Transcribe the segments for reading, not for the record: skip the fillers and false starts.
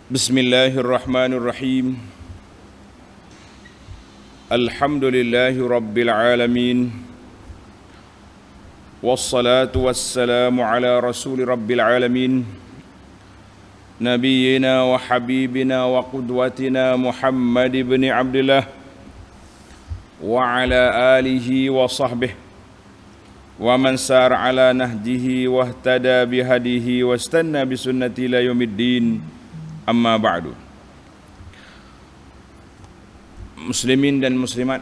Bismillahirrahmanirrahim. Alhamdulillahi rabbil alamin. Wassalatu wassalamu ala rasuli rabbil alamin. Nabiyyina wa habibina wa qudwatina Muhammad ibn Abdullah wa ala alihi wa sahbihi wa man sar ala nahjihi wa ihtada bihadihi wa istanna bisunnati ila yaumiddin. Amma ba'du. Muslimin dan muslimat,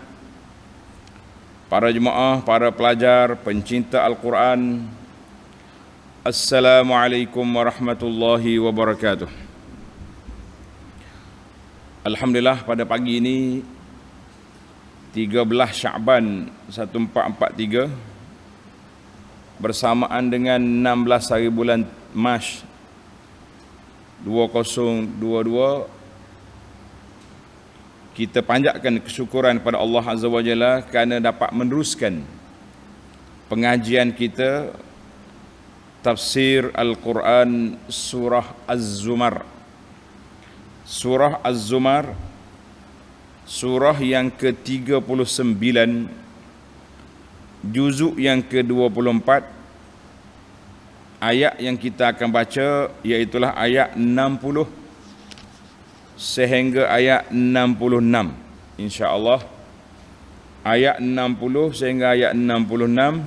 para jemaah, para pelajar, pencinta Al-Quran, Assalamualaikum warahmatullahi wabarakatuh. Alhamdulillah, pada pagi ini 13 Sya'ban 1443 bersamaan dengan 16 hari bulan Mac 2022, kita panjatkan kesyukuran kepada Allah Azza wa Jalla kerana dapat meneruskan pengajian kita tafsir Al-Quran surah Az-Zumar. Surah Az-Zumar, surah yang ke-39, juzuk yang ke-24. Ayat yang kita akan baca iaitulah ayat 60 sehingga ayat 66. InsyaAllah ayat 60 sehingga ayat 66.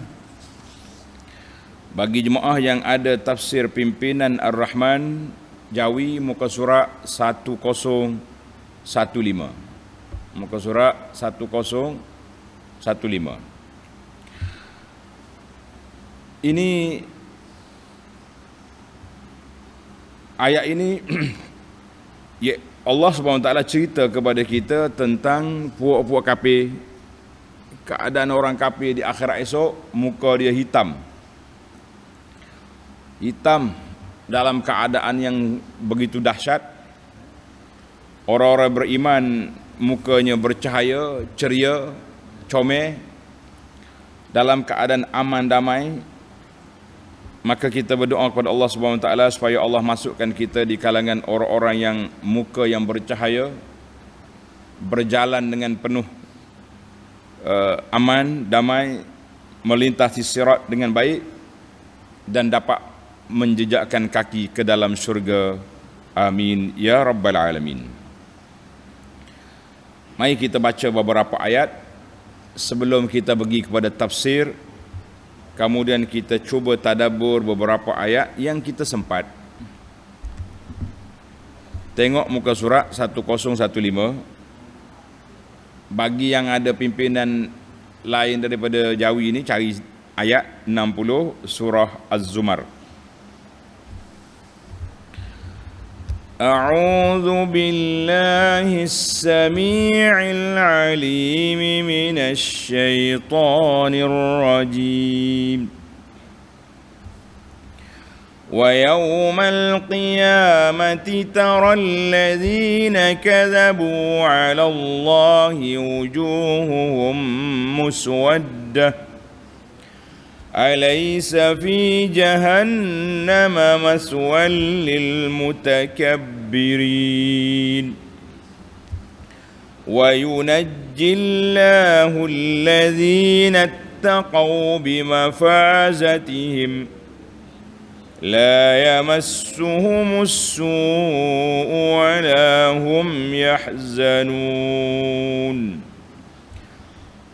Bagi jemaah yang ada tafsir pimpinan Ar-Rahman, Jawi, muka surat 1015. Muka surat 1015. Ini ayat ini Allah SWT cerita kepada kita tentang puak-puak kafir. Keadaan orang kafir di akhirat esok, muka dia hitam dalam keadaan yang begitu dahsyat. Orang-orang beriman mukanya bercahaya, ceria, comel, dalam keadaan aman damai. Maka kita berdoa kepada Allah SWT supaya Allah masukkan kita di kalangan orang-orang yang muka yang bercahaya, berjalan dengan penuh aman, damai, melintasi sirat dengan baik dan dapat menjejakkan kaki ke dalam syurga. Amin ya rabbal alamin. Mari kita baca beberapa ayat sebelum kita pergi kepada tafsir. Kemudian kita cuba tadabbur beberapa ayat yang kita sempat. Tengok muka surat 1015. Bagi yang ada pimpinan lain daripada Jawi ini, cari ayat 60 surah Az-Zumar. A'udzu billahi as-sami'il 'alim minasy syaithanir rajim. Wa yawmal qiyamati taral ladzina kadzabu 'ala Allahi wujuhuhum muswaddah. أليس في جهنم مثوى للمتكبرين وينجي الله الذين اتقوا بمفازتهم لا يمسهم السوء ولا هم يحزنون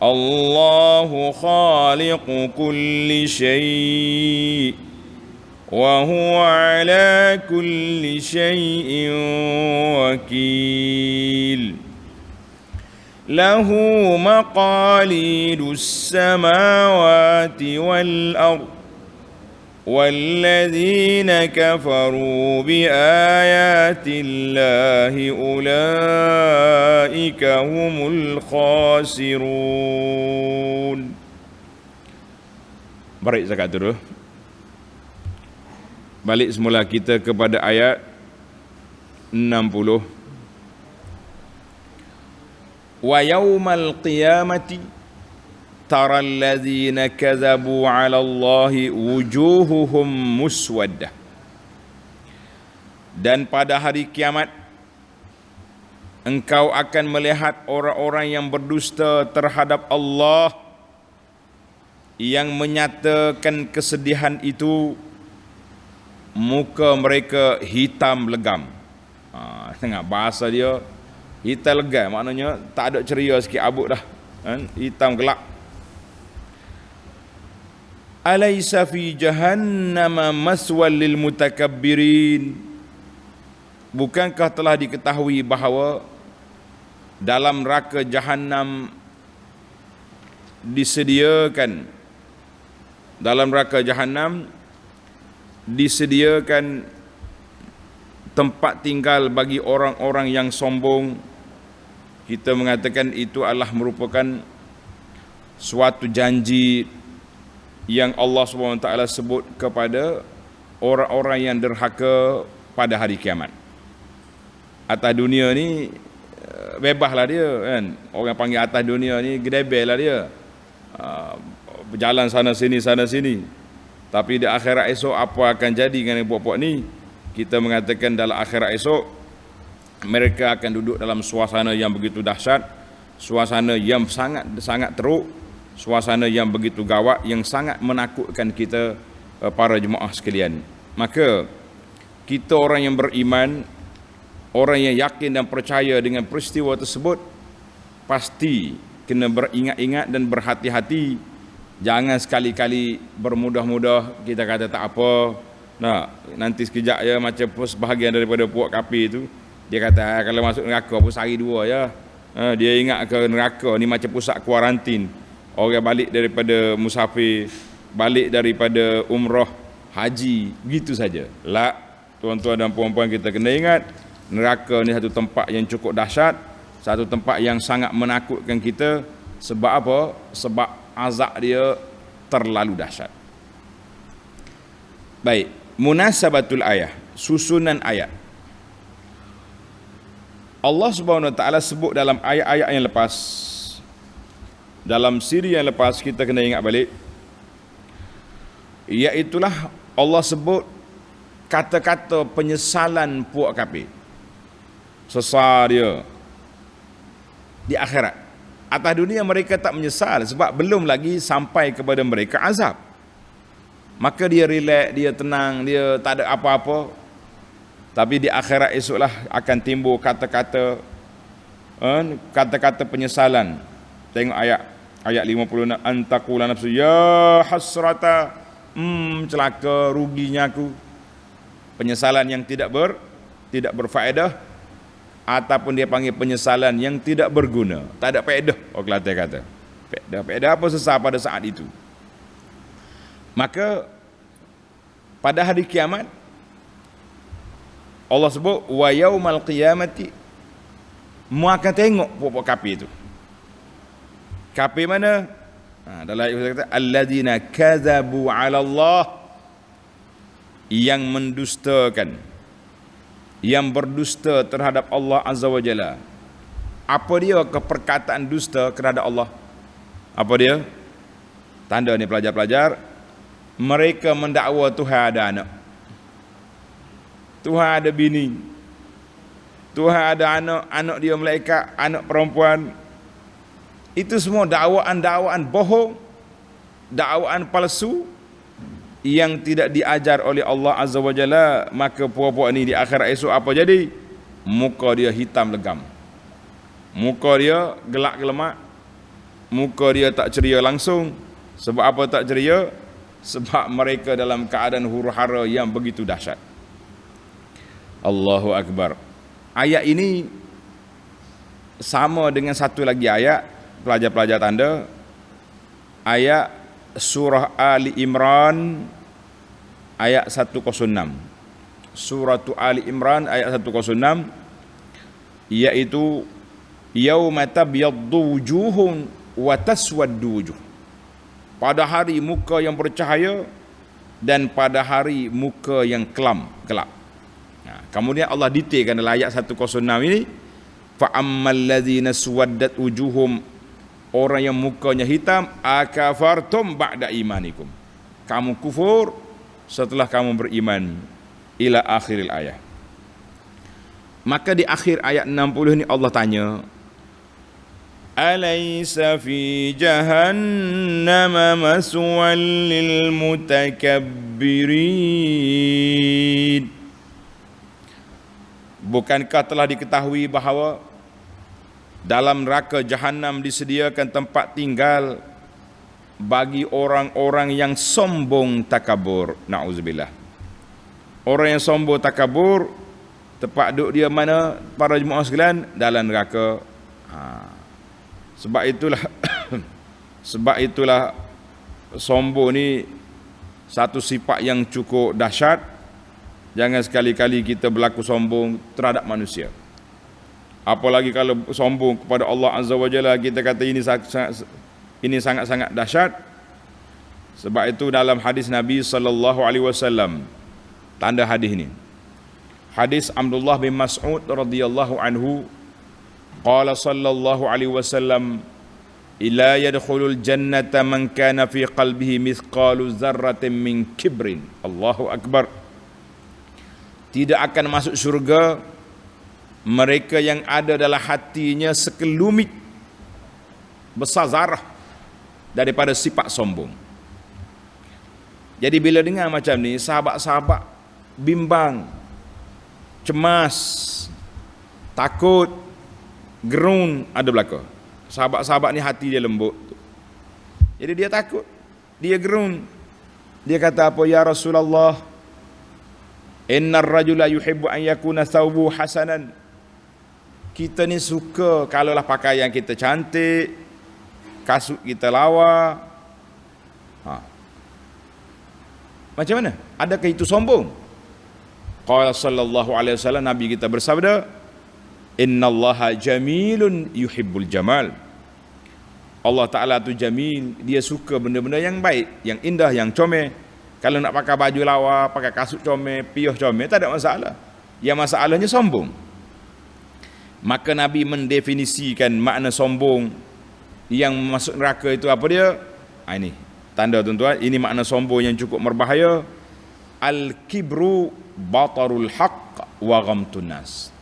الله خالق كل شيء وهو على كل شيء وكيل له مقاليد السماوات والأرض والذين كفروا بآيات الله أولئك هم الخاسرون. Baik, zakat dulu. Balik semula kita kepada ayat 60. Wa yaumal qiyamati taral ladzina kadzabu 'ala Allahi wujuhuhum muswaddah. Dan pada hari kiamat engkau akan melihat orang-orang yang berdusta terhadap Allah, yang menyatakan kesedihan itu, muka mereka hitam legam. Tengok bahasa dia hitam legam, maknanya tak ada ceria sikit, abuk dah, hitam gelap. Alaysa fi jahannama maswal lil mutakabbirin. Bukankah telah diketahui bahawa dalam neraka Jahannam disediakan tempat tinggal bagi orang-orang yang sombong. Kita mengatakan itu adalah merupakan suatu janji yang Allah SWT sebut kepada orang-orang yang derhaka pada hari kiamat. Atas dunia ni bebaslah dia kan. Orang panggil atas dunia ni gedebel lah dia. Berjalan sana sini. Tapi di akhirat esok apa akan jadi dengan puak-puak ni? Kita mengatakan dalam akhirat esok mereka akan duduk dalam suasana yang begitu dahsyat, suasana yang sangat teruk, suasana yang begitu gawat, yang sangat menakutkan kita para jemaah sekalian. Maka kita orang yang beriman, orang yang yakin dan percaya dengan peristiwa tersebut, pasti kena beringat-ingat dan berhati-hati. Jangan sekali-kali bermudah-mudah kita kata tak apa. Nanti sekejap ya, macam sebahagian daripada puak kafir itu, dia kata kalau masuk neraka pun sehari dua ya. Dia ingat ke neraka ni macam pusat kuarantin. Orang balik daripada musafir, balik daripada umrah, haji, begitu saja. La, tuan-tuan dan puan-puan, kita kena ingat neraka ni satu tempat yang cukup dahsyat, satu tempat yang sangat menakutkan kita. Sebab apa? Sebab azab dia terlalu dahsyat. Baik, munasabatul ayah, susunan ayat. Allah Subhanahu Wa Taala sebut dalam ayat-ayat yang lepas, dalam siri yang lepas, kita kena ingat balik, iaitulah Allah sebut kata-kata penyesalan puak kafir. Sesal dia di akhirat. Atas dunia mereka tak menyesal sebab belum lagi sampai kepada mereka azab. Maka dia relax, dia tenang, dia tak ada apa-apa. Tapi di akhirat esoklah akan timbul kata-kata penyesalan. Tengok ayat 56, antaqula nafsu ya hasrata, celaka, ruginya aku. Penyesalan yang tidak berfaedah, ataupun dia panggil penyesalan yang tidak berguna, tak ada faedah. Orang Kelantan kata faedah apa sesal pada saat itu. Maka pada hari kiamat Allah sebut wa yaumal qiyamati, mu akan tengok puak-puak kafir itu. Kafir mana? Dalam ayat kata alladzina kadzabu 'ala Allah, yang mendustakan, yang berdusta terhadap Allah Azza wa Jalla. Apa dia keperkataan dusta terhadap Allah? Apa dia? Tanda ni pelajar-pelajar, mereka mendakwa Tuhan ada anak, Tuhan ada bini, Tuhan ada anak dia malaikat, anak perempuan. Itu semua dakwaan bohong, dakwaan palsu yang tidak diajar oleh Allah Azza wa Jalla. Maka puak-puak ni di akhirat esok apa jadi? Muka dia hitam legam, muka dia gelak gelemak, muka dia tak ceria langsung. Sebab apa tak ceria? Sebab mereka dalam keadaan huru-hara yang begitu dahsyat. Allahu Akbar. Ayat ini sama dengan satu lagi ayat, pelajar-pelajar tanda, ayat surah Ali Imran ayat 106. Surah Ali Imran ayat 106, iaitu yauma tabyaddu wujuhun wa taswaddu wujuh. Pada hari muka yang bercahaya dan pada hari muka yang gelap. Kemudian Allah detailkan dalam ayat 106 ini, fa ammal ladzina suwaddat wujuhum, orang yang mukanya hitam, akafartum ba'da imanikum, kamu kufur setelah kamu beriman, ila akhiril ayat. Maka di akhir ayat 60 ni Allah tanya, Alaysa fi jahannama maswal lil mutakabbirin. Bukankah telah diketahui bahawa dalam neraka Jahannam disediakan tempat tinggal bagi orang-orang yang sombong takabur. Na'udzubillah. Orang yang sombong takabur, tempat duduk dia mana para jemaah sekalian? Dalam neraka. Sebab itulah sombong ni satu sifat yang cukup dahsyat. Jangan sekali-kali kita berlaku sombong terhadap manusia. Apalagi kalau sombong kepada Allah Azza wa Jalla, kita kata ini sangat-sangat dahsyat. Sebab itu dalam hadis Nabi sallallahu alaihi wasallam, tanda hadis ini. Hadis Abdullah bin Mas'ud radhiyallahu anhu, qala sallallahu alaihi wasallam, ila yadkhulul jannata man kana fi qalbihi mithqalu dzarratin min kibrin. Allahu akbar. Tidak akan masuk syurga mereka yang ada dalam hatinya sekelumit besar zarah daripada sifat sombong. Jadi bila dengar macam ni, sahabat-sahabat bimbang, cemas, takut, gerun ada belaka. Sahabat-sahabat ni hati dia lembut. Jadi dia takut, dia gerun. Dia kata apa? Ya Rasulullah, innar rajula yuhibbu an yakuna thawbu hasanan. Kita ni suka kalaulah pakaian kita cantik, kasut kita lawa. Macam mana? Adakah itu sombong? Qala sallallahu alaihi wasallam, Nabi kita bersabda, innallaha jamilun yuhibbul jamal. Allah Ta'ala tu jamil, dia suka benda-benda yang baik, yang indah, yang comel. Kalau nak pakai baju lawa, pakai kasut comel, piuh comel, tak ada masalah. Yang masalahnya sombong. Maka Nabi mendefinisikan makna sombong yang masuk neraka itu apa dia? Ini tanda tuan-tuan, ini makna sombong yang cukup berbahaya. Al-kibru batarul haqq wa ghamtun nas.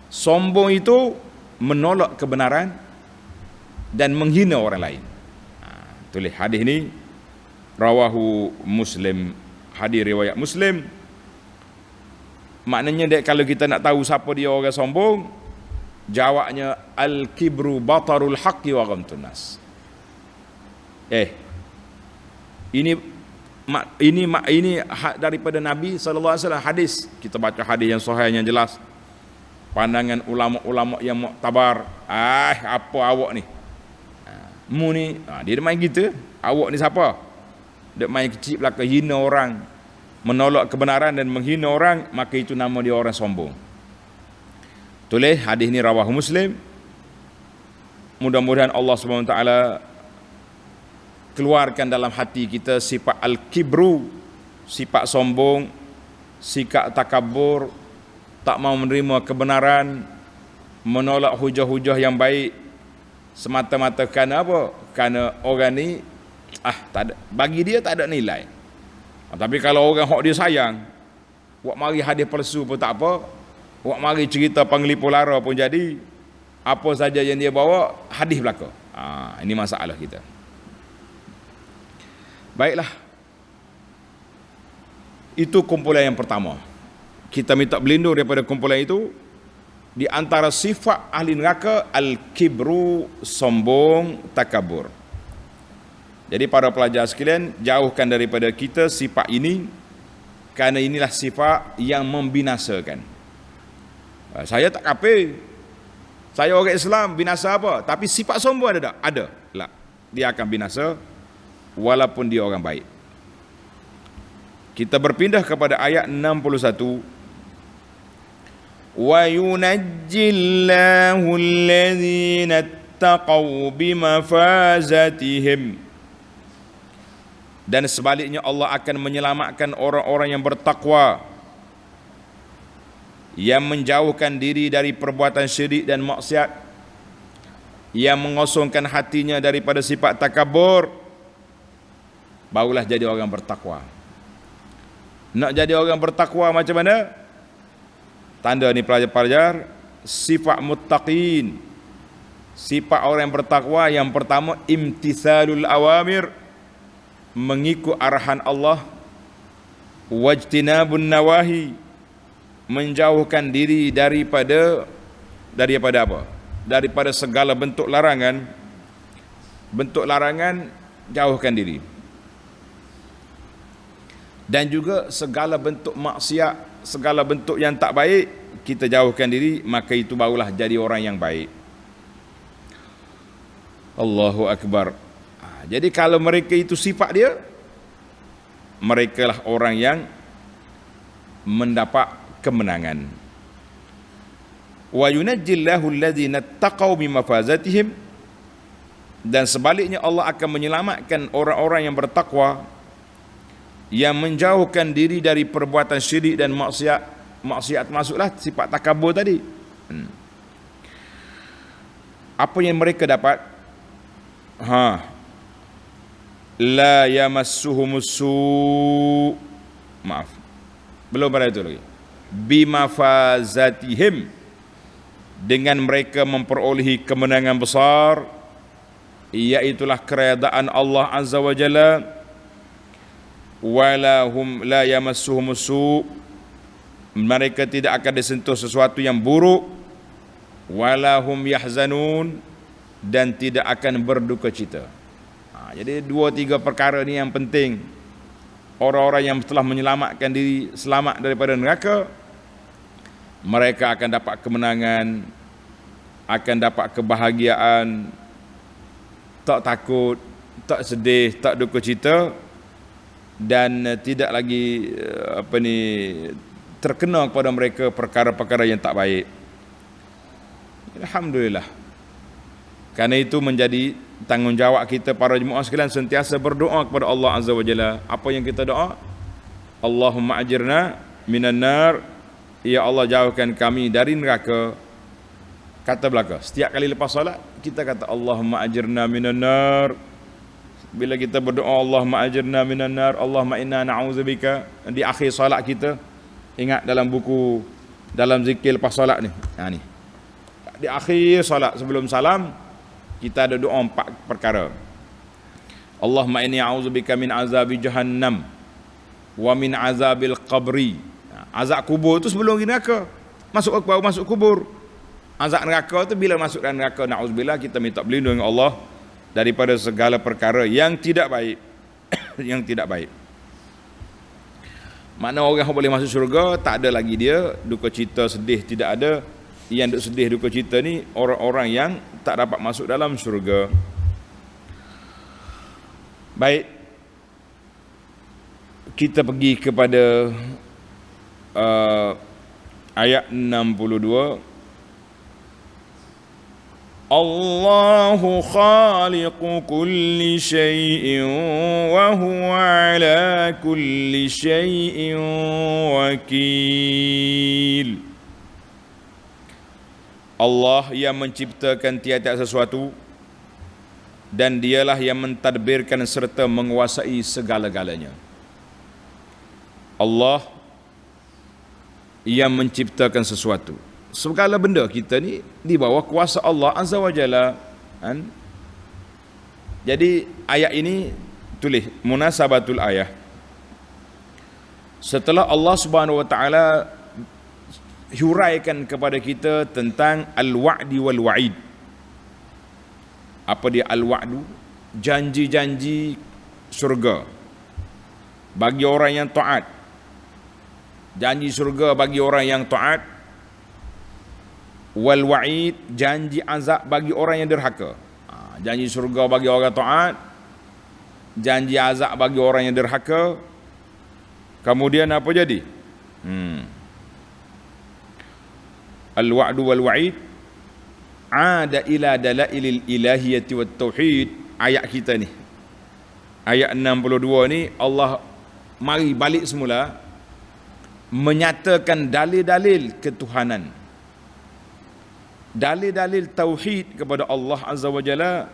Sombong itu menolak kebenaran dan menghina orang lain. Tulis hadis ni rawahu Muslim, hadis riwayat Muslim. Maknanya dek, kalau kita nak tahu siapa dia orang sombong, jawabnya al-kibru batarul haqqi wa ghamtun nas. Ini daripada Nabi sallallahu alaihi wasallam, hadis. Kita baca hadis yang sahih yang jelas. Pandangan ulama-ulama yang muktabar. Apa awak ni? Mu ni, dia main gitu. Awak ni siapa? Dia main kecil belaka, hina orang, menolak kebenaran dan menghina orang, maka itu nama dia orang sombong. Tulis hadis ni rawahu Muslim. Mudah-mudahan Allah Subhanahu wa taala keluarkan dalam hati kita sifat al-kibru, sifat sombong, sikap takabur, tak mau menerima kebenaran, menolak hujah-hujah yang baik semata-mata kerana apa? Kerana orang ni tak ada, bagi dia tak ada nilai. Tapi kalau orang hok dia sayang, wak mari hadis palsu pun tak apa, wak mari cerita panglipo lara pun jadi, apa saja yang dia bawa hadis belaka. Ini masalah kita. Baiklah, itu kumpulan yang pertama. Kita minta berlindung daripada kumpulan itu. Di antara sifat ahli neraka, al-kibru, sombong, takabur. Jadi para pelajar sekalian, jauhkan daripada kita sifat ini, kerana inilah sifat yang membinasakan. Saya tak kafir, saya orang Islam, binasa apa? Tapi sifat sombong ada tak? Ada. Lah, dia akan binasa walaupun dia orang baik. Kita berpindah kepada ayat 61. Wa yunajjillahu alladhina ittaqaw bimafazatihim. Dan sebaliknya Allah akan menyelamatkan orang-orang yang bertakwa, yang menjauhkan diri dari perbuatan syirik dan maksiat, yang mengosongkan hatinya daripada sifat takabur, barulah jadi orang bertakwa. Nak jadi orang bertakwa macam mana? Tanda ni pelajar-pelajar, sifat muttaqin, sifat orang yang bertakwa, yang pertama imtithalul awamir, mengikut arahan Allah, wajtinabun nawahi, menjauhkan diri daripada apa? Daripada segala bentuk larangan. Bentuk larangan, jauhkan diri. Dan juga segala bentuk maksiat, segala bentuk yang tak baik, kita jauhkan diri, maka itu barulah jadi orang yang baik. Allahu Akbar. Jadi kalau mereka itu sifat dia, mereka lah orang yang mendapat kemenangan. Wa yunajjillahu alladhina taqaw bimafazatihim, dan sebaliknya Allah akan menyelamatkan orang-orang yang bertakwa, yang menjauhkan diri dari perbuatan syirik dan maksiat. Maksiat masuklah sifat takabur tadi. Apa yang mereka dapat? La yamassuhumus su'. Maaf, belum pada itu lagi. Bimafazatihim, dengan mereka memperolehi kemenangan besar, iaitulah keredaan Allah Azza wa Jalla. Wala hum la yamassuhumus su', mereka tidak akan disentuh sesuatu yang buruk. Wala hum yahzanun, dan tidak akan berduka cita. Jadi 2-3 perkara ni yang penting. Orang-orang yang telah menyelamatkan diri, selamat daripada neraka, mereka akan dapat kemenangan, akan dapat kebahagiaan, tak takut, tak sedih, tak duka cita, dan tidak lagi terkena kepada mereka perkara-perkara yang tak baik. Alhamdulillah. Karena itu menjadi tanggungjawab kita para jemaah sekalian sentiasa berdoa kepada Allah Azza wa Jalla. Apa yang kita doa? Allahumma ajirna minan nar, ya Allah jauhkan kami dari neraka. Kata belaka, setiap kali lepas solat kita kata Allahumma ajirna minan nar. Bila kita berdoa Allahumma ajirna minan nar, Allahumma inna na'udzubika, di akhir solat kita ingat dalam buku, dalam zikir lepas solat ni, ni di akhir solat sebelum salam kita ada doa 4 perkara. Allahumma inni a'udzubika min azabi jahannam wa min azabil qabri. Azab kubur tu sebelum neraka, baru masuk kubur. Azab neraka tu bila masuk dalam neraka, na'udzubillah, kita minta berlindung dengan Allah daripada segala perkara yang tidak baik. Yang tidak baik. Makna orang yang boleh masuk syurga, tak ada lagi dia duka cita, sedih, tidak ada. Yang duk sedih, duka cita ni orang-orang yang tak dapat masuk dalam syurga. Baik, kita pergi kepada ayat 62. Allahu khaliqu kulli syai'in wa huwa ala kulli syai'in wakil. Allah yang menciptakan tiap-tiap sesuatu, dan dialah yang mentadbirkan serta menguasai segala-galanya. Allah yang menciptakan sesuatu. Segala benda kita ni di bawah kuasa Allah Azza wa Jalla. Jadi ayat ini tulis munasabatul ayat. Setelah Allah Subhanahu wa taala huraikan kepada kita tentang al-wa'di wal wa'id. Apa dia al-wa'du? Janji-janji syurga bagi orang yang taat. Janji syurga bagi orang yang taat. Wal wa'id, janji azab bagi orang yang derhaka. Janji syurga bagi orang taat, janji azab bagi orang yang derhaka. Kemudian apa jadi? Al-wa'du wal wa'id ada ila dalailil ilahiyati wat tauhid. Ayat kita ni, ayat 62 ni, Allah mari balik semula menyatakan dalil-dalil ketuhanan, dalil-dalil tauhid kepada Allah Azza wa Jalla,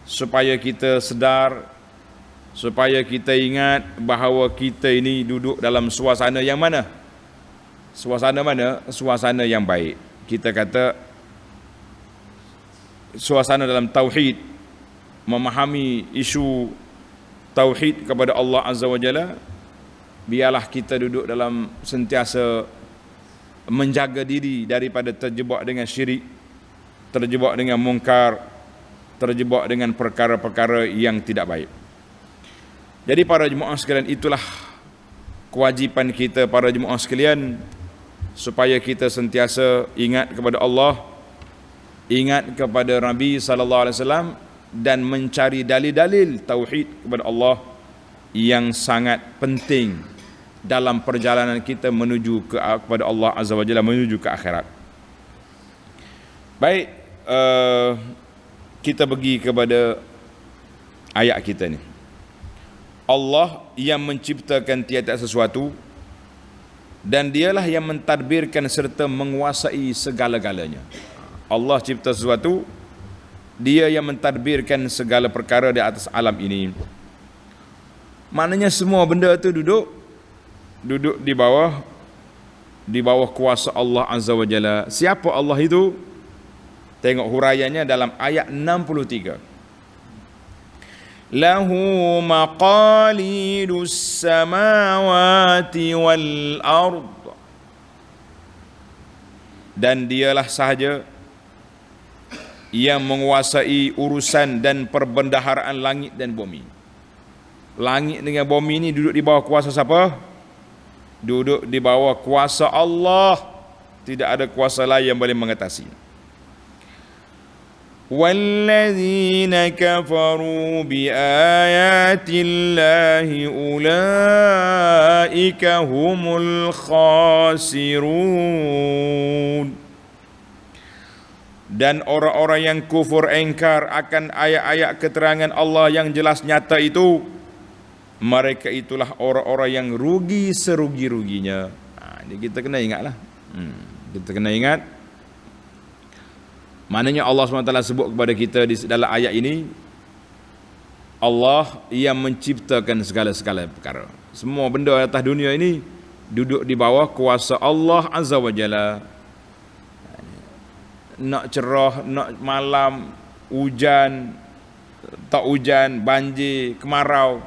supaya kita sedar, supaya kita ingat bahawa kita ini duduk dalam suasana yang mana? Suasana mana? Suasana yang baik. Kita kata suasana dalam tauhid, memahami isu tauhid kepada Allah Azza wa Jalla. Biarlah kita duduk dalam sentiasa menjaga diri daripada terjebak dengan syirik, terjebak dengan mungkar, terjebak dengan perkara-perkara yang tidak baik. Jadi para jemaah sekalian, itulah kewajipan kita para jemaah sekalian, supaya kita sentiasa ingat kepada Allah, ingat kepada Nabi sallallahu alaihi wasallam, dan mencari dalil-dalil tauhid kepada Allah yang sangat penting dalam perjalanan kita menuju kepada Allah Azza wa Jalla, menuju ke akhirat. Baik, kita pergi kepada ayat kita ni. Allah yang menciptakan tiada sesuatu, dan dialah yang mentadbirkan serta menguasai segala-galanya. Allah cipta sesuatu, dia yang mentadbirkan segala perkara di atas alam ini. Maknanya semua benda itu duduk di bawah kuasa Allah Azza wa Jalla. Siapa Allah itu? Tengok huraiannya dalam ayat 63. Lahu maqalidus samawati wal ard, dan dialah sahaja yang menguasai urusan dan perbendaharaan langit dan bumi. Langit dengan bumi ini duduk di bawah kuasa siapa? Duduk di bawah kuasa Allah. Tidak ada kuasa lain yang boleh mengatasi. وَالَّذِينَ كَفَرُوا بِآيَاتِ اللَّهِ أُولَئِكَ هُمُ الْخَاسِرُونَ. Dan orang-orang yang kufur engkar akan ayat-ayat keterangan Allah yang jelas nyata itu, mereka itulah orang-orang yang rugi serugi-ruginya. Ini kita kena ingatlah. Kita kena ingat. Maknanya Allah SWT sebut kepada kita di dalam ayat ini, Allah yang menciptakan segala-segala perkara. Semua benda atas dunia ini duduk di bawah kuasa Allah Azza wa Jalla. Nak cerah, nak malam, hujan, tak hujan, banjir, kemarau,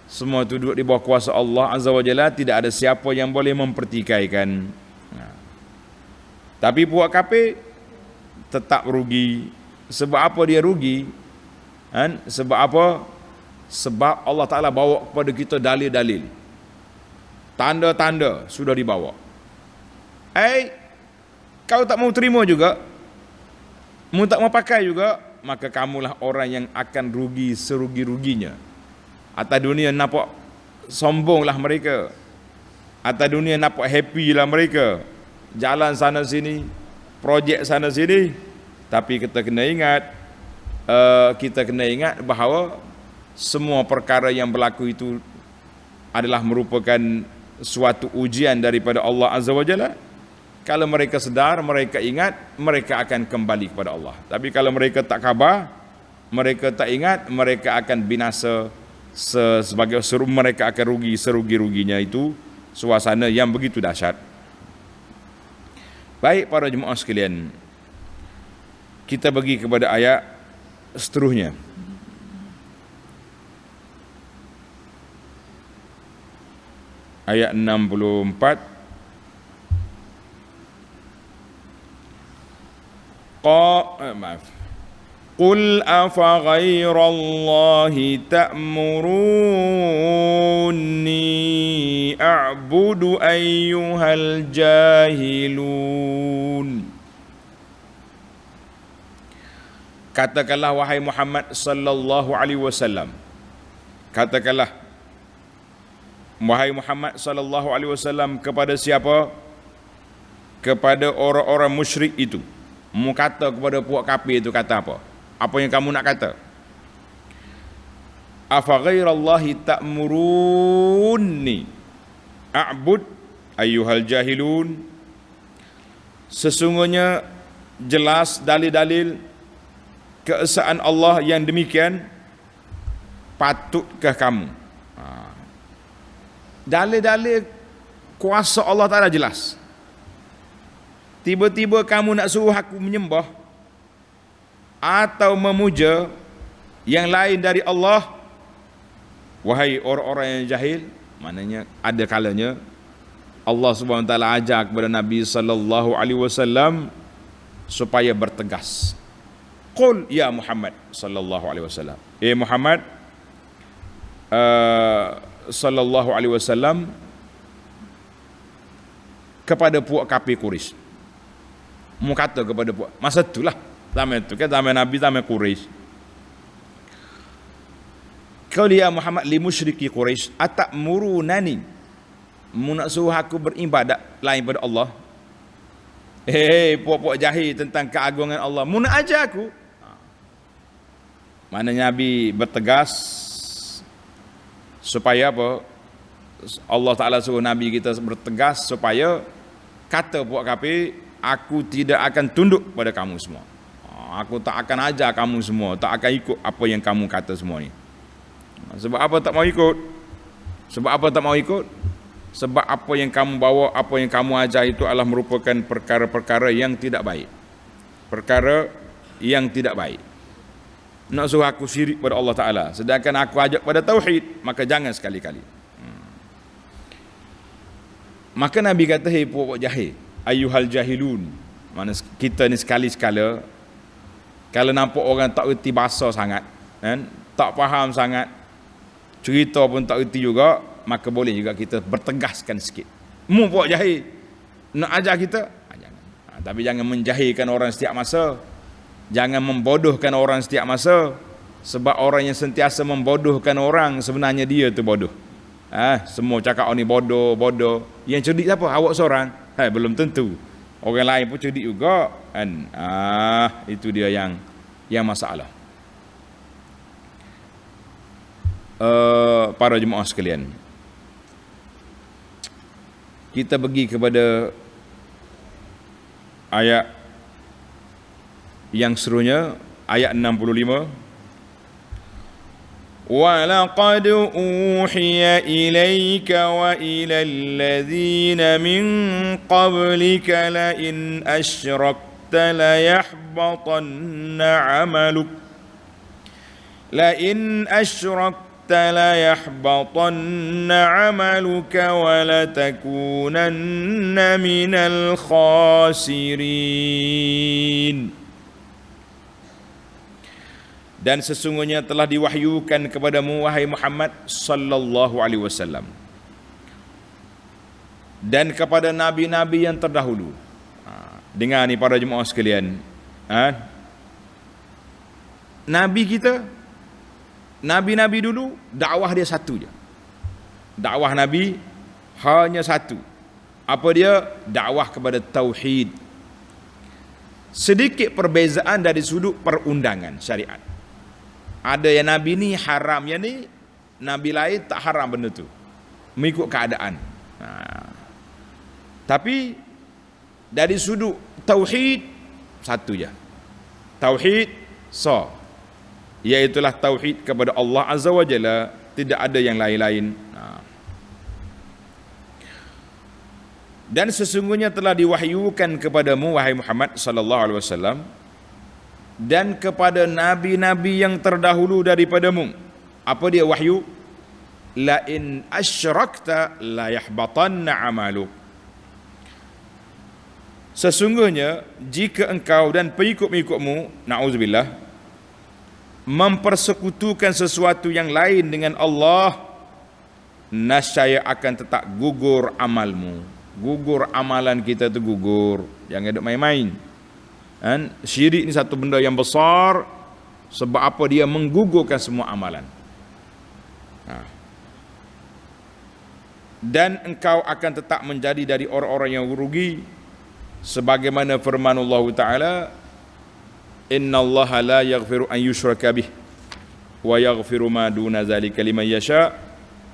semua itu duduk di bawah kuasa Allah Azza wa Jalla. Tidak ada siapa yang boleh mempertikaikan. Tapi puak kafir tetap rugi. Sebab apa dia rugi? Sebab apa? Sebab Allah Ta'ala bawa kepada kita dalil-dalil, tanda-tanda sudah dibawa. Kau tak mau terima juga, mu tak mau pakai juga, maka kamulah orang yang akan rugi serugi-ruginya. Atas dunia nampak sombonglah mereka, atas dunia nampak happy lah mereka, jalan sana sini, projek sana sini. Tapi kita kena ingat bahawa semua perkara yang berlaku itu adalah merupakan suatu ujian daripada Allah Azza wa Jalla. Kalau mereka sedar, mereka ingat, mereka akan kembali kepada Allah. Tapi kalau mereka tak khabar, mereka tak ingat, mereka akan binasa. Sebagai mereka akan rugi serugi-ruginya. Itu suasana yang begitu dahsyat. Baik para jemaah sekalian, kita pergi kepada ayat seterusnya. Ayat 64. Qul afa ghairallahi ta'muruni a'budu ayyuhal jahilun. Katakanlah wahai Muhammad sallallahu alaihi wasallam. Katakanlah wahai Muhammad sallallahu alaihi wasallam kepada siapa? Kepada orang-orang musyrik itu. Mu kata kepada puak kafir itu kata apa? Apa yang kamu nak kata? Afa ghairallahi ta'muruni a'bud ayyuhal jahilun. Sesungguhnya jelas dalil-dalil keesaan Allah yang demikian, patutkah kamu? Dalil-dalil kuasa Allah Ta'ala jelas. Tiba-tiba kamu nak suruh aku menyembah atau memuja yang lain dari Allah, wahai orang-orang yang jahil, maknanya ada kalanya Allah Subhanahu Wa Taala ajak kepada Nabi sallallahu alaihi wasallam supaya bertegas. Qul ya Muhammad sallallahu alaihi wasallam. Muhammad sallallahu alaihi wasallam kepada puak kafir Quraisy. Mu kata kepada puak masa itulah zaman itu kan zaman Nabi zaman Quraisy. Qul ya Muhammad li musyriki Quraisy atamurunani, mu nak suruh aku beribadat lain pada Allah. Puak-puak jahil tentang keagungan Allah, mu nak ajar aku. Mana Nabi bertegas supaya apa? Allah Ta'ala suruh Nabi kita bertegas supaya kata puak kafir, aku tidak akan tunduk pada kamu semua. Aku tak akan ajar kamu semua, tak akan ikut apa yang kamu kata semua ni. Sebab apa tak mau ikut? Sebab apa tak mau ikut? Sebab apa yang kamu bawa, apa yang kamu ajar itu adalah merupakan perkara-perkara yang tidak baik. Perkara yang tidak baik. Nak suruh aku syirik pada Allah Ta'ala, sedangkan aku ajak pada tauhid, maka jangan sekali-kali. Maka Nabi kata, hei puak-puak jahil, ayyuhal jahilun. Mana kita ni sekali-sekala kalau nampak orang tak erti bahasa sangat, kan? Tak faham sangat, cerita pun tak erti juga, maka boleh juga kita bertegaskan sikit. Mu puak jahil nak ajar kita, jangan. Tapi jangan menjahilkan orang setiap masa, jangan membodohkan orang setiap masa. Sebab orang yang sentiasa membodohkan orang, sebenarnya dia tu bodoh. Semua cakap ni bodoh. Yang cerdik siapa? Awak seorang? Belum tentu. Orang lain pun cerdik juga, kan? Itu dia yang masalah. Para jemaah sekalian, kita pergi kepada ayat yang serunya, ayat 65. وَلَقَدْ أُوحِيَ إِلَيْكَ وَإِلَى الَّذِينَ مِنْ قَبْلِكَ لَئِنْ أَشْرَكْتَ لَيَحْبَطَنَّ عَمَلُكَ وَلَتَكُونَنَّ مِنَ الْخَاسِرِينَ. Dan sesungguhnya telah diwahyukan kepadamu wahai Muhammad sallallahu alaihi wasallam, dan kepada nabi-nabi yang terdahulu. Dengar ni para jemaah sekalian, nabi kita, nabi-nabi dulu dakwah dia satu je. Dakwah nabi hanya satu. Apa dia? Dakwah kepada tauhid. Sedikit perbezaan dari sudut perundangan syariat. Ada yang nabi ni haram, yang ni nabi lain tak haram benda tu, mengikut keadaan. Tapi dari sudut tauhid satu je. Tauhid iaitulah tauhid kepada Allah Azza wa Jalla, tidak ada yang lain-lain. Dan sesungguhnya telah diwahyukan kepadamu wahai Muhammad sallallahu alaihi wasallam, dan kepada nabi-nabi yang terdahulu daripadamu. Apa dia wahyu? La in asyrakta la yahbatanna amaluk. Sesungguhnya jika engkau dan pengikut-pengikutmu, na'udzubillah, mempersekutukan sesuatu yang lain dengan Allah, nascaya akan tetap gugur amalmu. Gugur amalan kita tu gugur. Jangan duk main-main. Syirik ni satu benda yang besar. Sebab apa? Dia menggugurkan semua amalan. Dan engkau akan tetap menjadi dari orang-orang yang rugi, sebagaimana firman Allah Ta'ala, innallaha la yaghfiru an yushraka bih wa yaghfiru ma duna zalika liman yasha.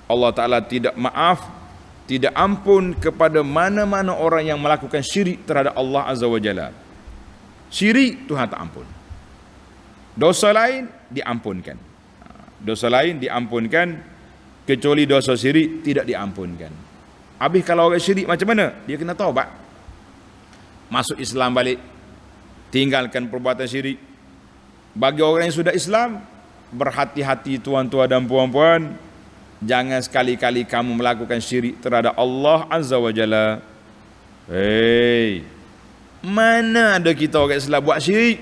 Allah Ta'ala tidak maaf, tidak ampun kepada mana-mana orang yang melakukan syirik terhadap Allah Azza wa Jalla. Syirik Tuhan tak ampun. Dosa lain diampunkan. Dosa lain diampunkan, kecuali dosa syirik tidak diampunkan. Habis kalau orang syirik macam mana? Dia kena taubat. Masuk Islam balik. Tinggalkan perbuatan syirik. Bagi orang yang sudah Islam, berhati-hati tuan-tuan dan puan-puan, jangan sekali-kali kamu melakukan syirik terhadap Allah Azza wa Jalla. Hei, mana ada kita orang Islam buat syirik?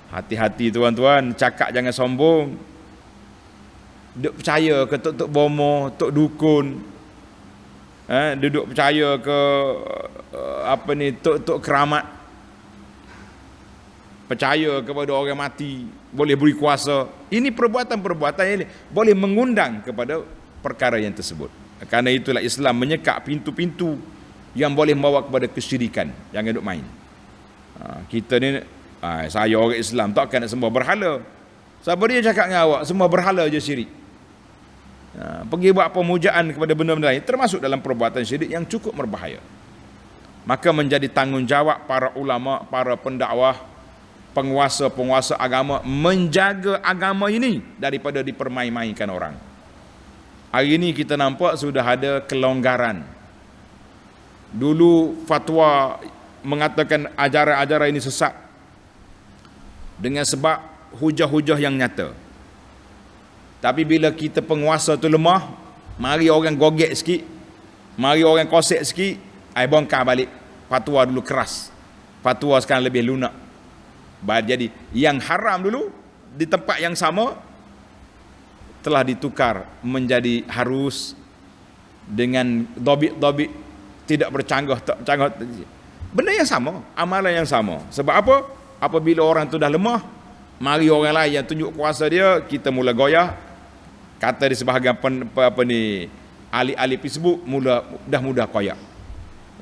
Hati-hati tuan-tuan, cakap jangan sombong. Duk percaya ke tok bomo, tok dukun, duduk percaya ke tok keramat, percaya kepada orang mati boleh beri kuasa. Ini perbuatan-perbuatan yang boleh mengundang kepada perkara yang tersebut. Karena itulah Islam menyekak pintu-pintu yang boleh membawa kepada kesyirikan. Jangan duk main. Kita ni, saya orang Islam takkan nak sembah berhala. Siapa dia cakap dengan awak sembah berhala je syirik? Pergi buat pemujaan kepada benda-benda lain, termasuk dalam perbuatan syirik yang cukup berbahaya. Maka menjadi tanggungjawab para ulama, para pendakwah, penguasa-penguasa agama menjaga agama ini daripada dipermain-mainkan orang. Hari ini kita nampak sudah ada kelonggaran. Dulu fatwa mengatakan ajaran-ajaran ini sesat dengan sebab hujah-hujah yang nyata. Tapi bila kita penguasa tu lemah, mari orang gogek sikit, mari orang kosek sikit, bongkar balik. Fatwa dulu keras, fatwa sekarang lebih lunak. Jadi yang haram dulu di tempat yang sama telah ditukar menjadi harus dengan dobit-dobit, tidak bercanggah, tak bercanggah. Benda yang sama, amalan yang sama. Sebab apa? Apabila orang tu dah lemah, mari orang lain yang tunjuk kuasa dia, kita mula goyah. Kata di sebahagian ahli-ahli Facebook, dah mudah koyak.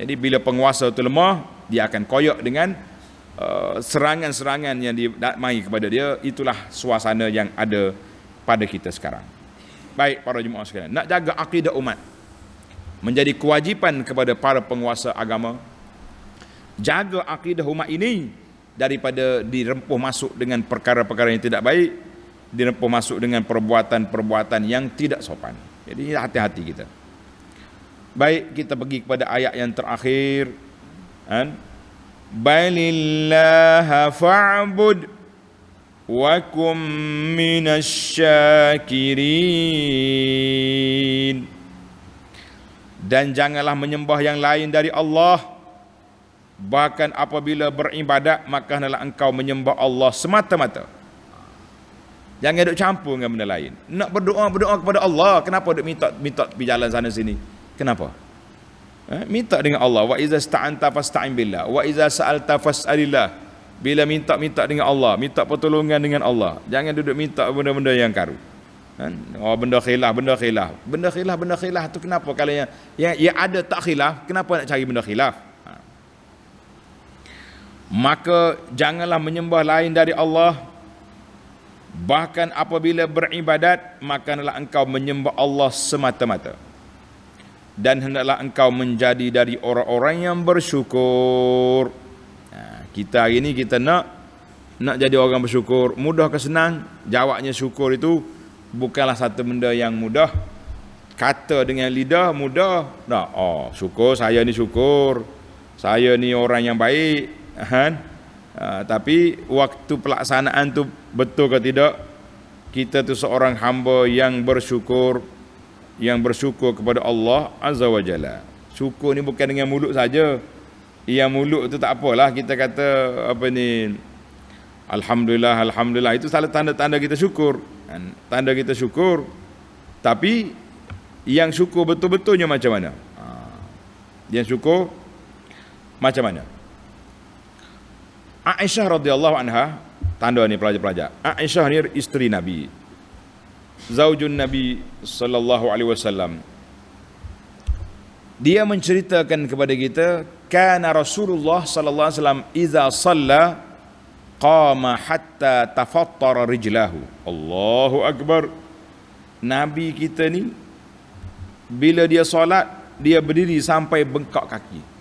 Jadi bila penguasa tu lemah, dia akan koyak dengan serangan-serangan yang dimai kepada dia. Itulah suasana yang ada pada kita sekarang. Baik para jemaah sekalian, nak jaga akidah umat menjadi kewajipan kepada para penguasa agama. Jaga akidah umat ini daripada dirempuh masuk dengan perkara-perkara yang tidak baik, dirempuh masuk dengan perbuatan-perbuatan yang tidak sopan. Jadi hati-hati kita. Baik, kita pergi kepada ayat yang terakhir. Balillaha fa'bud wa kum minasyakirin. Dan janganlah menyembah yang lain dari Allah. Bahkan apabila beribadat, maka hendaklah engkau menyembah Allah semata-mata. Jangan duk campur dengan benda lain. Nak berdoa kepada Allah, kenapa duk minta pergi jalan sana sini? Kenapa? Minta dengan Allah. Wa iza sta'anta fasta'in billah, wa iza sa'alta fas'alillah. Bila minta dengan Allah, minta pertolongan dengan Allah. Jangan duduk minta benda-benda yang karu. Benda khilaf tu kenapa? Kalau yang ada tak khilaf, kenapa nak cari benda khilaf? Maka janganlah menyembah lain dari Allah. Bahkan apabila beribadat, maka hendaklah engkau menyembah Allah semata-mata. Dan hendaklah engkau menjadi dari orang-orang yang bersyukur. Kita hari ini kita nak jadi orang bersyukur. Mudah ke senang? Jawabnya syukur itu bukanlah satu benda yang mudah. Kata dengan lidah mudah. Syukur, saya ni syukur. Saya ni orang yang baik. Tapi waktu pelaksanaan tu betul ke tidak, kita tu seorang hamba yang bersyukur kepada Allah Azza wa Jalla. Syukur ni bukan dengan mulut saja. Yang mulut tu tak apalah, kita kata alhamdulillah, itu salah tanda-tanda kita syukur. Tanda kita syukur. Tapi yang syukur betul-betulnya macam mana? Yang syukur macam mana? Aisyah radhiyallahu anha, tanda ni pelajar-pelajar. Aisyah ni isteri Nabi, zaujun Nabi sallallahu alaihi wasallam. Dia menceritakan kepada kita, kana Rasulullah sallallahu alaihi wasallam idza shalla qama hatta tafattara rijlahu. Allahu akbar. Nabi kita ni bila dia solat, dia berdiri sampai bengkak kaki.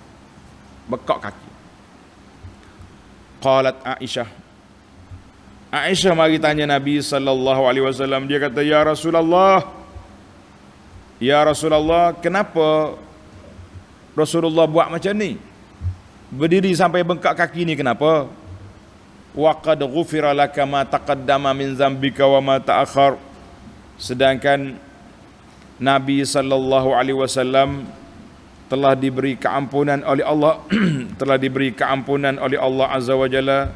Qalat Aisyah mari tanya Nabi sallallahu alaihi wasallam, dia kata, ya Rasulullah, Ya Rasulullah, kenapa Rasulullah buat macam ni? Berdiri sampai bengkak kaki ni kenapa? Wa qad ghufira laka ma taqaddama min zambika wa ma ta'akhkhar. Sedangkan Nabi sallallahu alaihi wasallam telah diberi keampunan oleh Allah telah diberi keampunan oleh Allah Azza wa Jalla.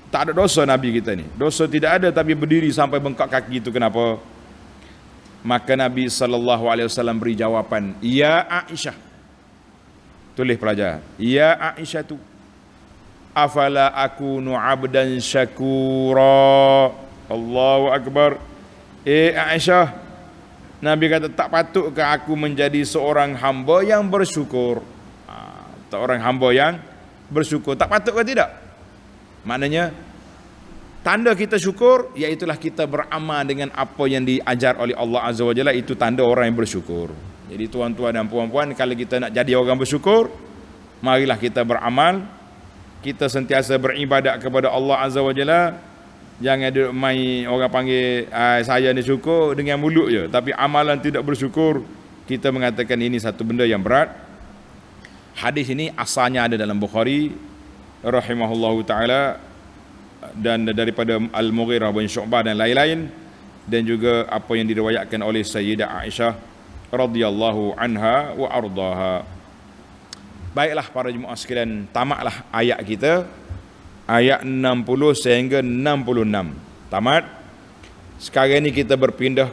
Tak ada dosa Nabi kita ni. Dosa tidak ada, tapi berdiri sampai bengkak kaki itu kenapa? Maka Nabi sallallahu alaihi wasallam beri jawapan, ya Aisyah. Tulis pelajar. Ya Aisyah tu, afala akunu abdan syakura. Allahu akbar. Aisyah, Nabi kata, tak patutkah aku menjadi seorang hamba yang bersyukur? Seorang hamba yang bersyukur. Tak patutkah tidak? Maknanya tanda kita syukur, iaitulah kita beramal dengan apa yang diajar oleh Allah Azza wa Jalla. Itu tanda orang yang bersyukur. Jadi tuan-tuan dan puan-puan, kalau kita nak jadi orang bersyukur, marilah kita beramal. Kita sentiasa beribadat kepada Allah Azza wa Jalla. Jangan duduk main, orang panggil saya ni syukur dengan mulut je, tapi amalan tidak bersyukur. Kita mengatakan ini satu benda yang berat. Hadis ini asalnya ada dalam Bukhari rahimahullahu taala, dan daripada Al-Mughirah bin Syu'bah dan lain-lain, dan juga apa yang diriwayatkan oleh Sayyidah Aisyah radhiyallahu anha wa ardaha. Baiklah para jemaah sekalian, tamatlah ayat kita, ayat 60 sehingga 66. Tamat. Sekarang ni kita berpindah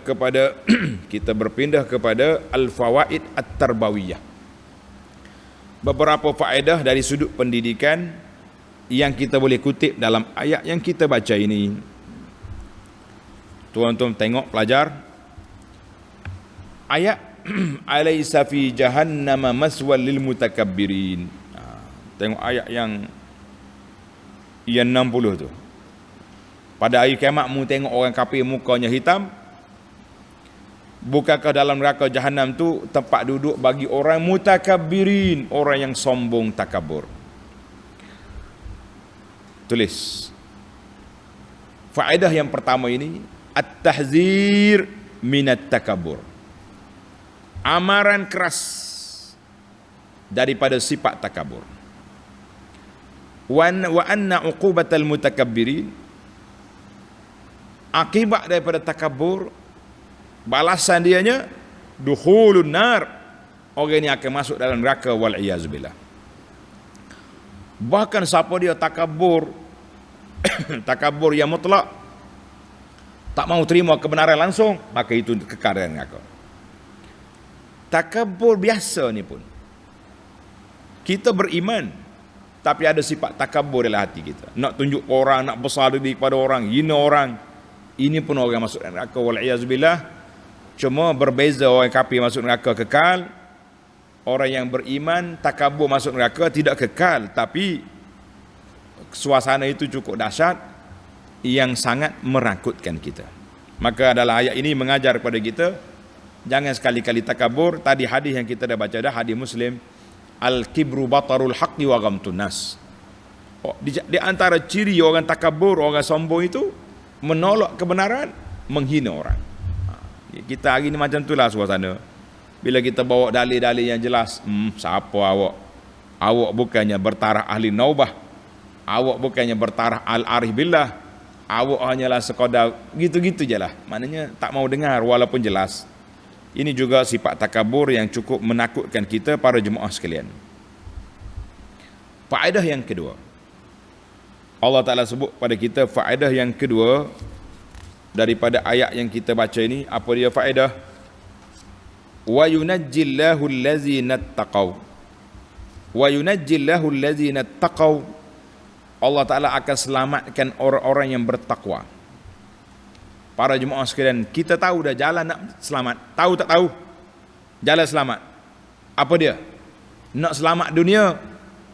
kepada al-fawaid at-tarbawiyah. Beberapa faedah dari sudut pendidikan yang kita boleh kutip dalam ayat yang kita baca ini. Tuan-tuan tengok, pelajar. Ayat alaysa fi jahannama maswal lil mutakabbirin. Tengok ayat yang 60 tu. Pada hari kiamat mu tengok orang kafir mukanya hitam. Bukankah dalam neraka Jahannam tu tempat duduk bagi orang mutakabbirin, orang yang sombong takabur. Tulis. Faedah yang pertama ini, at-tahzir minat takabur. Amaran keras daripada sifat takabur. Wa anna uqubatal mutakabbirin, akibat daripada takabur, balasan dianya dukhulun nar, orang ini akan masuk dalam neraka, wal iyazubillah. Bahkan siapa dia takabur takabur yang mutlak, tak mau terima kebenaran langsung, maka itu kekal dalam neraka. Takabur biasa ni pun, kita beriman tapi ada sifat takabur dalam hati kita, nak tunjuk orang, nak besar diri kepada orang, hina orang. Ini pun orang masuk neraka, wal iyazubillah. Cuma berbeza, orang kafir masuk neraka kekal, orang yang beriman takabur masuk neraka tidak kekal, tapi suasana itu cukup dahsyat yang sangat merakutkan kita. Maka adalah ayat ini mengajar kepada kita, jangan sekali-kali takabur. Tadi hadis yang kita dah baca dah, hadis Muslim, al-kibru batarul haqqi wa ghamtun nas. Di antara ciri orang takabur, orang sombong itu menolak kebenaran, menghina orang. Kita hari ni macam itulah suasana. Bila kita bawa dalil-dalil yang jelas, siapa awak? Awak bukannya bertaraf ahli naubah, awak bukannya bertaraf al-arif billah, awak hanyalah sekadar gitu-gitu je lah. Maknanya tak mau dengar walaupun jelas. Ini juga sifat takabur yang cukup menakutkan kita para jemaah sekalian. Faedah yang kedua, Allah Ta'ala sebut pada kita faedah yang kedua daripada ayat yang kita baca ini. Apa dia faedah? Wa yunajjillahu allazina taqaw. Wa yunajjillahu allazina taqaw. Allah Ta'ala akan selamatkan orang-orang yang bertakwa. Para jemaah sekalian, kita tahu dah jalan nak selamat. Tahu tak tahu? Jalan selamat. Apa dia? Nak selamat dunia,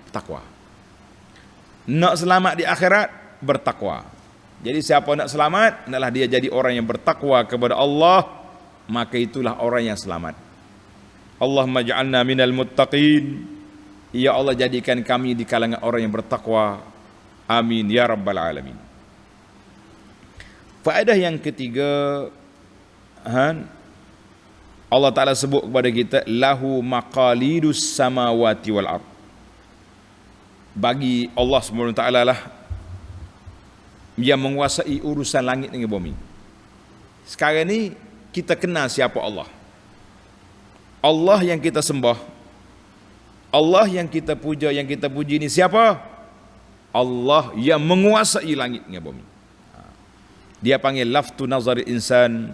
takwa. Nak selamat di akhirat, bertakwa. Jadi siapa nak selamat, hendaklah dia jadi orang yang bertakwa kepada Allah, maka itulah orang yang selamat. Allahumma ja'alna minal muttaqin. Ya Allah, jadikan kami di kalangan orang yang bertakwa. Amin ya rabbal alamin. Faedah yang ketiga, Allah Ta'ala sebut kepada kita, lahu maqalidus samawati wal ard. Bagi Allah SWT lah yang menguasai urusan langit dengan bumi. Sekarang ni kita kenal siapa Allah. Allah yang kita sembah, Allah yang kita puja, yang kita puji ni siapa? Allah yang menguasai langit dengan bumi. Dia panggil laftu nazari insan.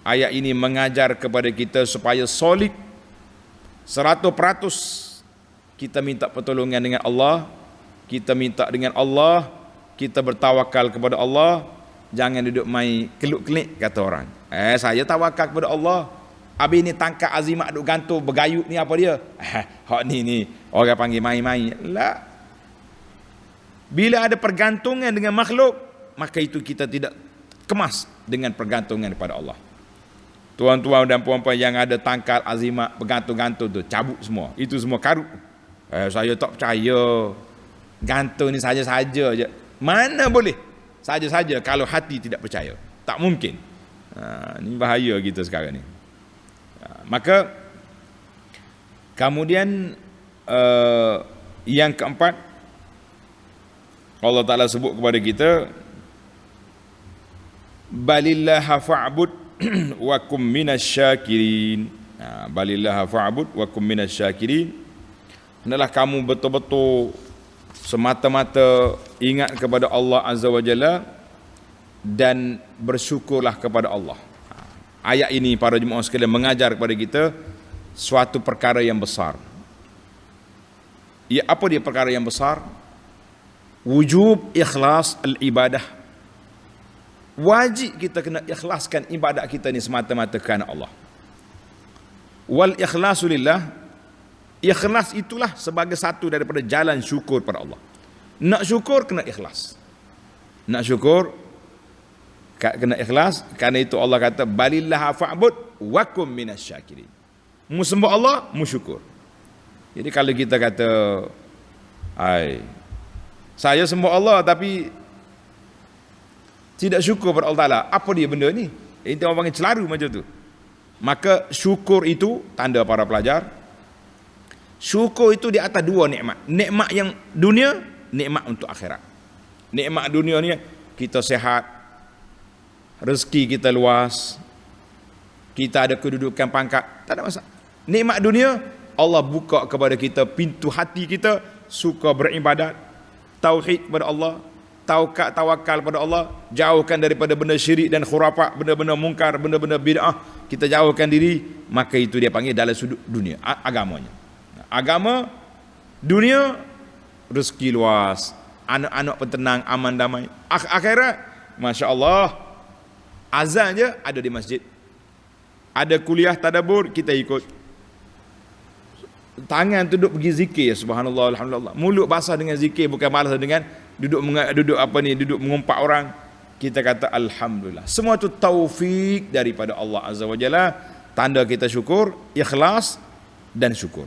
Ayat ini mengajar kepada kita supaya solid 100% kita minta pertolongan dengan Allah, kita minta dengan Allah, kita bertawakal kepada Allah. Jangan duduk main keluk-kelik kata orang. Saya tawakal kepada Allah. Habis ni tangkap azimat duk gantung bergayut ni apa dia? Hak ni orang panggil main-main. La. Bila ada pergantungan dengan makhluk, maka itu kita tidak kemas dengan pergantungan kepada Allah. Tuan-tuan dan puan-puan yang ada tangkal azimat bergantung-gantung tu, cabut semua. Itu semua karut. Saya tak percaya. Gantung ni saja-saja je. Mana boleh? Saja-saja kalau hati tidak percaya. Tak mungkin. Ni bahaya kita sekarang ni. Maka kemudian yang keempat, Allah Ta'ala sebut kepada kita, balillaha fa'bud wa kum minasyakirin. Balillaha fa'bud wa kum minasyakirin. Hendaklah kamu betul-betul semata-mata ingat kepada Allah Azza wa Jalla dan bersyukurlah kepada Allah. Ayat ini para jemaah sekalian mengajar kepada kita suatu perkara yang besar. Ya, apa dia perkara yang besar? Wujub ikhlas al-ibadah. Wajib kita kena ikhlaskan ibadat kita ni semata-mata kerana Allah. Wal ikhlasu lillah. Ikhlas itulah sebagai satu daripada jalan syukur pada Allah. Nak syukur kena ikhlas. Nak syukur kena ikhlas. Kerana itu Allah kata balillaha fa'bud wa kum minasyakirin. Mu sembah Allah, mu syukur. Jadi kalau kita kata saya sembah Allah tapi tidak syukur pada Allah Ta'ala, apa dia benda ni? Itu orang panggil celaru macam tu. Maka syukur itu, tanda para pelajar, syukur itu di atas dua nikmat. Nikmat yang dunia, nikmat untuk akhirat. Nikmat dunia ni kita sehat, rezeki kita luas, kita ada kedudukan pangkat, tak ada masalah. Nikmat dunia, Allah buka kepada kita pintu hati kita, suka beribadat, tauhid kepada Allah, tawakal pada Allah, jauhkan daripada benda syirik dan khurafat, benda-benda mungkar, benda-benda bid'ah, kita jauhkan diri, maka itu dia panggil dalam sudut dunia, agamanya. Agama, dunia, rezeki luas, anak-anak pentenang, aman damai. Akhirat, Masya Allah, azan je ada di masjid. Ada kuliah tadabbur, kita ikut. Tangan tu duduk pergi zikir, subhanallah, alhamdulillah. Mulut basah dengan zikir, bukan malas dengan duduk mengumpat orang. Kita kata alhamdulillah. Semua tu taufik daripada Allah Azza wa Jalla. Tanda kita syukur, ikhlas dan syukur.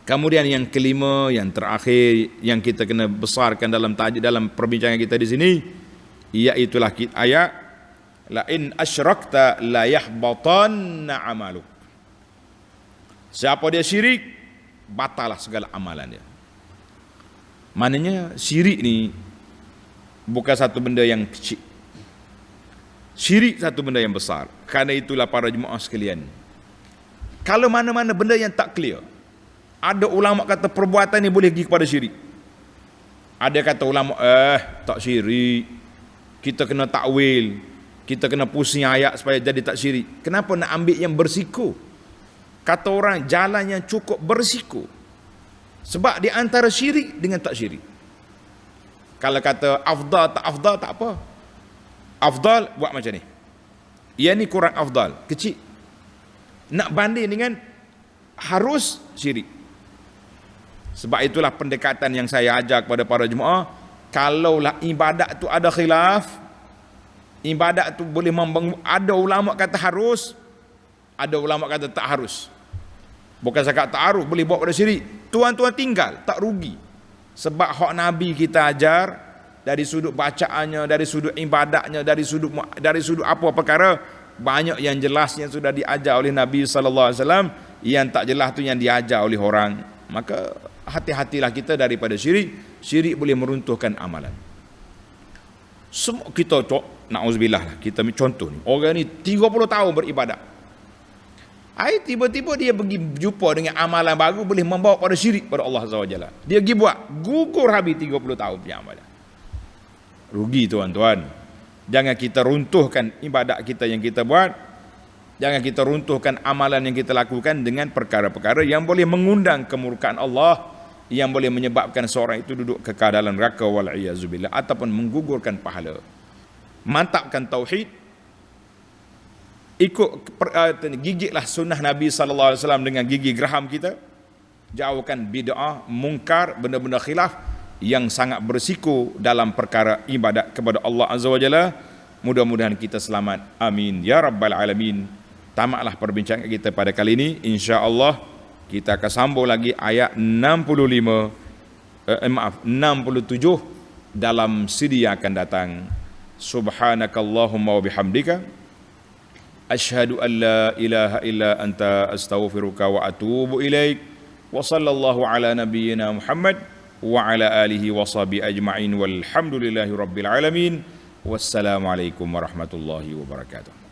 Kemudian yang kelima, yang terakhir yang kita kena besarkan dalam perbincangan kita di sini, iaitu ayat la in asyrakta la yahbatanna amaluk. Siapa dia syirik, batalah segala amalan dia. Maknanya syirik ni bukan satu benda yang kecil. Syirik satu benda yang besar. Karena itulah para jemaah sekalian, kalau mana-mana benda yang tak clear, ada ulama kata perbuatan ni boleh pergi kepada syirik. Ada kata ulama tak syirik, kita kena takwil, kita kena pusing ayat supaya jadi tak syirik. Kenapa nak ambil yang bersiko? Kata orang jalan yang cukup bersiko. Sebab di antara syirik dengan tak syirik. Kalau kata afdal tak apa. Afdal buat macam ni. Ia ni kurang afdal, kecil. Nak banding dengan harus syirik. Sebab itulah pendekatan yang saya ajar kepada para jemaah. Kalaulah ibadat tu ada khilaf, ibadat tu boleh ada ulama kata harus, ada ulama kata tak harus. Bukan cakap tak harus, boleh buat pada syirik. Tuan-tuan tinggal, tak rugi. Sebab hak Nabi kita ajar, dari sudut bacaannya, dari sudut ibadatnya, dari sudut apa perkara, banyak yang jelas yang sudah diajar oleh Nabi sallallahu alaihi wasallam, yang tak jelas tu yang diajar oleh orang. Maka hati-hatilah kita daripada syirik. Syirik boleh meruntuhkan amalan. Semua kita na'udzubillah lah, kita contoh ni, orang ni 30 tahun beribadat. Tiba-tiba dia pergi jumpa dengan amalan baru boleh membawa pada syirik pada Allah Azza wa Jalla. Dia pergi buat, gugur habis 30 tahun punya amalan. Rugi tuan-tuan. Jangan kita runtuhkan ibadat kita yang kita buat. Jangan kita runtuhkan amalan yang kita lakukan dengan perkara-perkara yang boleh mengundang kemurkaan Allah, yang boleh menyebabkan seorang itu duduk kekal dalam neraka wal'iyazubillah, ataupun menggugurkan pahala. Mantapkan tauhid. Gigitlah sunnah Nabi sallallahu alaihi wasallam dengan gigi geraham kita. Jauhkan bid'ah, mungkar, benda-benda khilaf yang sangat berisiko dalam perkara ibadat kepada Allah Azza wa Jalla. Mudah-mudahan kita selamat. Amin ya rabbal alamin. Tamatlah perbincangan kita pada kali ini. Insya-Allah kita akan sambung lagi ayat 67 dalam siri yang akan datang. Subhanakallahumma wa bihamdika asyhadu an la ilaha illa anta astaghfiruka wa atubu ilaik. Wa sallallahu ala nabiyyina Muhammad wa ala alihi wa sahbihi ajma'in walhamdulillahi rabbil alamin. Wassalamualaikum warahmatullahi wabarakatuh.